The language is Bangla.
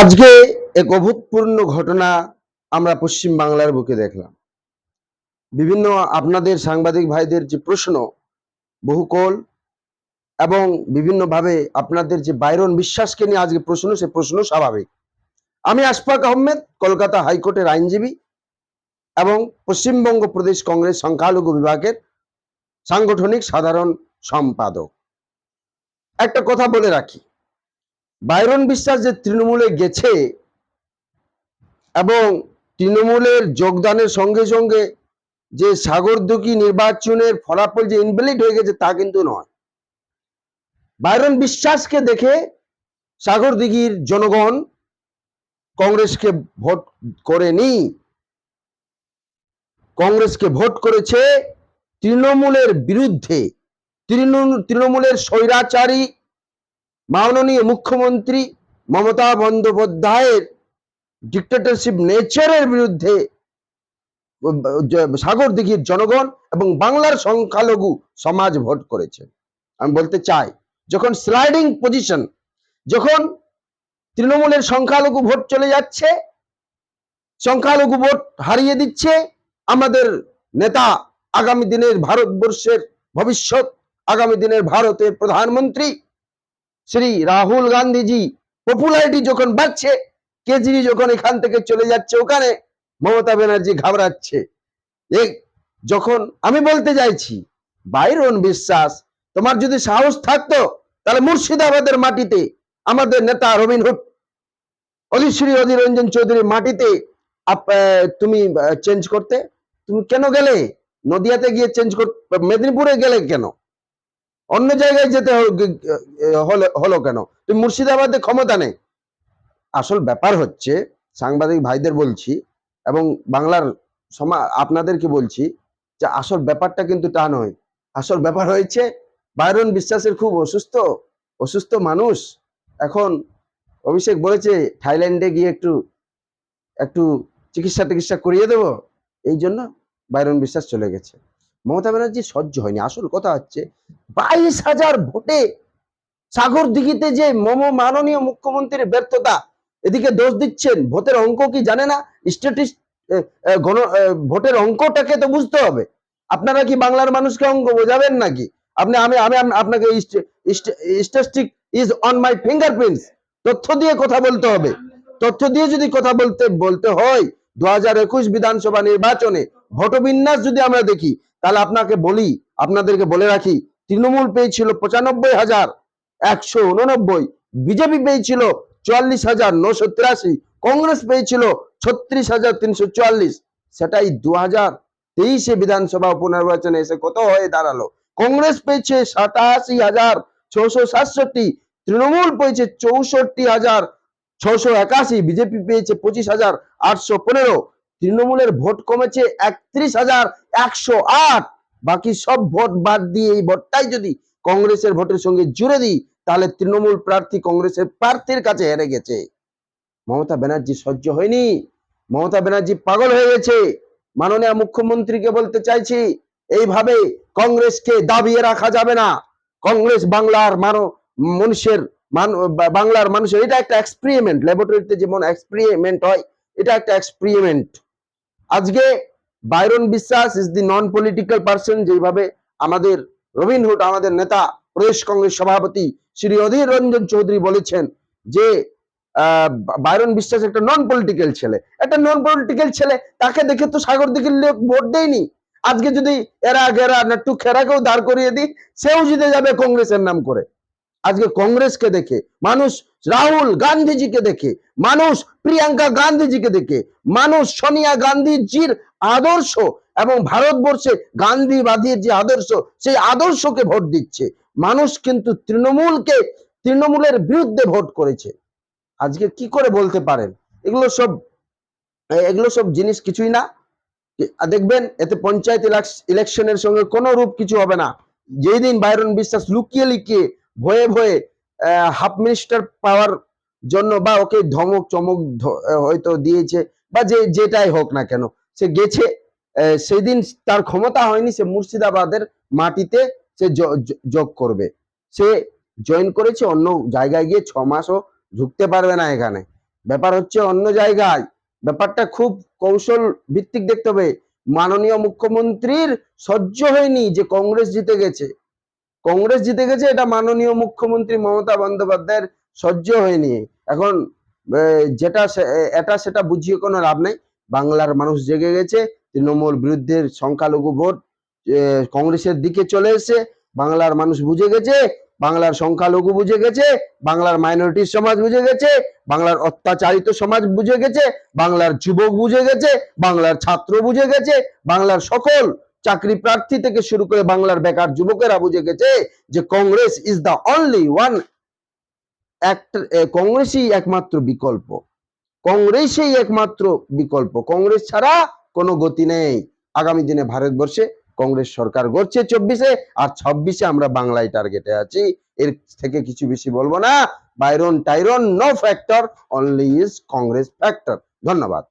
আজকে এক অভূতপূর্ণ ঘটনা আমরা পশ্চিম বাংলার বুকে দেখলাম। বিভিন্ন আপনাদের সাংবাদিক ভাইদের যে প্রশ্ন বহুকল এবং বিভিন্নভাবে আপনাদের যে বাইরন বিশ্বাসকে নিয়ে আজকে প্রশ্ন, সে প্রশ্ন স্বাভাবিক। আমি আশফাক আহমেদ, কলকাতা হাইকোর্টের আইনজীবী এবং পশ্চিমবঙ্গ প্রদেশ কংগ্রেস সংখ্যালঘু বিভাগের সাংগঠনিক সাধারণ সম্পাদক। একটা কথা বলে রাখি, বাইরন বিশ্বাস যে তৃণমূলে গেছে এবং তৃণমূলের যোগদানের সঙ্গে সঙ্গে যে সাগরদুকি নির্বাচনের ফলাফল যে ইনভ্যালিড হয়ে গেছে তা কিন্তু নয়। বাইরন বিশ্বাসকে দেখে সাগরদিঘির জনগণ কংগ্রেসকে ভোট করেনি, কংগ্রেসকে ভোট করেছে তৃণমূলের বিরুদ্ধে। তৃণমূলের স্বৈরাচারী মাননীয় মুখ্যমন্ত্রী মমতা বন্দ্যোপাধ্যায়ের ডিক্টেটরশিপ নেচারের বিরুদ্ধে সাগরদিঘির জনগণ এবং বাংলার সংখ্যালঘু সমাজ ভোট করেছে। আমি বলতে চাই, যখন স্লাইডিং পজিশন, যখন তৃণমূলের সংখ্যালঘু ভোট চলে যাচ্ছে, সংখ্যালঘু ভোট হারিয়ে দিচ্ছে আমাদের নেতা, আগামী দিনের ভারতবর্ষের ভবিষ্যৎ, আগামী দিনের ভারতের প্রধানমন্ত্রী শ্রী রাহুল গান্ধীজি পপুলারিটি যখন বাড়ছে, কেজরি যখন এখান থেকে চলে যাচ্ছে ওখানে, মমতা ব্যানার্জি ঘাবড়াচ্ছে। যখন আমি বলতে চাইছি, বাইরন বিশ্বাস, তোমার যদি সাহস থাকতো তাহলে মুর্শিদাবাদের মাটিতে আমাদের নেতা রবিন হুড, অধিশ্রী অধীর রঞ্জন চৌধুরীর মাটিতে তুমি চেঞ্জ করতে। তুমি কেন গেলে নদিয়াতে গিয়ে চেঞ্জ করতে? মেদিনীপুরে গেলে কেন? অন্য জায়গায় যেতে হলো কেন? তুমি মুর্শিদাবাদে ক্ষমতা নেই। আসল ব্যাপার হচ্ছে, সাংবাদিক ভাইদের বলছি এবং বাংলার আপনাদেরকে বলছি যে আসল ব্যাপারটা কিন্তু তা নয়। আসল ব্যাপার হয়েছে বাইরন বিশ্বাসের খুব অসুস্থ মানুষ। এখন অভিষেক বলেছে থাইল্যান্ডে গিয়ে একটু চিকিৎসা করিয়ে দেবো, এই জন্য বাইরন বিশ্বাস চলে গেছে। মমতা ব্যানার্জি সহ্য হয়নি। আসল কথা হচ্ছে 22,000 ভোটে সাগরদিঘিতে যে মাননীয় মুখ্যমন্ত্রীর ব্যর্থতা, এদিকে দোষ দিচ্ছেন। ভোটের অঙ্ক কি জানে না? ভোটের অঙ্কটাকে তো বুঝতে হবে। আপনারা কি বাংলার মানুষকে অঙ্ক বোঝাবেন নাকি? আমি আপনাকে statistic is on my fingerprints, তথ্য দিয়ে কথা বলতে হবে। তথ্য দিয়ে যদি কথা বলতে হয়, 2021 বিধানসভা নির্বাচনে ভোটবিন্যাস যদি আমরা দেখি, তাহলে আপনাদেরকে বলে রাখি, তৃণমূল পেয়েছিল 95,189, বিজেপি পেয়েছিল 44,983, কংগ্রেস পেয়েছিল 36,344। সেটাই 2023 বিধানসভা উপনির্বাচনে এসে কত হয়ে দাঁড়ালো? কংগ্রেস পেয়েছে 87,667, তৃণমূল পেয়েছে 64,681, বিজেপি পেয়েছে 25,815। তৃণমূলের ভোট কমেছে 31,108। বাকি সব ভোট বাদ দিয়ে এই ভোটটাই যদি কংগ্রেসের ভোটের সঙ্গে জুড়ে দিই, তাহলে তৃণমূল প্রার্থী কংগ্রেসের প্রার্থীর কাছে হেরে গেছে। মমতা ব্যানার্জি সহ্য হয়নি, মমতা ব্যানার্জি পাগল হয়ে গেছে। মাননীয় মুখ্যমন্ত্রীকে বলতে চাইছি, এইভাবে কংগ্রেসকে দাবিয়ে রাখা যাবে না। কংগ্রেস বাংলার মানুষের এটা একটা এক্সপেরিমেন্ট, ল্যাবরেটরিতে যেমন এক্সপেরিমেন্ট হয়, এটা একটা এক্সপেরিমেন্ট। আজকে বাইরন বিশ্বাস is the non political person, যেভাবে আমাদের রবিন হুড, আমাদের নেতা প্রদেশ কংগ্রেস সভাপতি শ্রী অধীর রঞ্জন চৌধুরী বলেছেন যে বাইরন বিশ্বাস একটা নন পলিটিক্যাল ছেলে। একটা নন পলিটিক্যাল ছেলে, তাকে দেখে তো সাগরদিঘির লোক ভোট দেয়নি। আজকে যদি এরা নাট্টু খেরাকেও দাঁড় করিয়ে দিই, সেও জিতে যাবে কংগ্রেসের নাম করে। আজকে কংগ্রেসকে দেখে মানুষ, রাহুল গান্ধীজিকে দেখে মানুষ, প্রিয়াঙ্কা গান্ধীজিকে দেখে মানুষ, সোনিয়া গান্ধীজির আদর্শ এবং ভারতবর্ষে গান্ধীবাদীর যে আদর্শ, সেই আদর্শকে ভোট দিচ্ছে মানুষ। কিন্তু তৃণমূলের বিরুদ্ধে ভোট করেছে। আজকে কি করে বলতে পারেন? এগুলো সব জিনিস কিছুই না। দেখবেন এতে পঞ্চায়েত ইলেকশনের সঙ্গে কোনো রূপ কিছু হবে না। যেই দিন বাইরন বিশ্বাস লুকিয়ে ভয়ে হাফ মিনিস্টার পাওয়ার জন্য, বা ওকে ধমক চমক হয়তো দিয়েছে, বা যেটাই হোক না কেন, সে গেছে, সেই দিন তার ক্ষমতা হয়নি, সে মুর্শিদাবাদের মাটিতে সে যোগ করবে। সে জয়েন করেছে অন্য জায়গায় গিয়ে, 6 মাসও ঢুকতে পারবে না এখানে। ব্যাপার হচ্ছে অন্য জায়গায়। ব্যাপারটা খুব কৌশল ভিত্তিক দেখতে হবে। মাননীয় মুখ্যমন্ত্রীর সহ্য হয়নি যে কংগ্রেস জিতে গেছে, এটা মাননীয় মুখ্যমন্ত্রী মমতা বন্দ্যোপাধ্যায়ের সহ্য হয়নি। এখন এটা সেটা বুঝিয়ে কোনো লাভ নেই। বাংলার মানুষ জেগে গেছে। তৃণমূল বিরুদ্ধের সংখ্যালঘু ভোট কংগ্রেসের দিকে চলে এসেছে। বাংলার মানুষ বুঝে গেছে, বাংলার সংখ্যালঘু বুঝে গেছে, বাংলার মাইনরিটি সমাজ বুঝে গেছে, বাংলার অত্যাচারিত সমাজ বুঝে গেছে, বাংলার যুবক বুঝে গেছে, বাংলার ছাত্র বুঝে গেছে, বাংলার সকল চাকরি প্রার্থী থেকে শুরু করে বাংলার বেকার যুবকেরা বুঝে গেছে যে Congress is the only one, কংগ্রেসই একমাত্র বিকল্প, কংগ্রেস ছাড়া কোনো গতি নেই। আগামী দিনে ভারতবর্ষে কংগ্রেস সরকার গড়ছে 24-এ, আর 26-এ আমরা বাংলায় টার্গেটে আছি। এর থেকে কিছু বেশি বলবো না। বাইরন টাইরন no factor, only is Congress factor. ধন্যবাদ।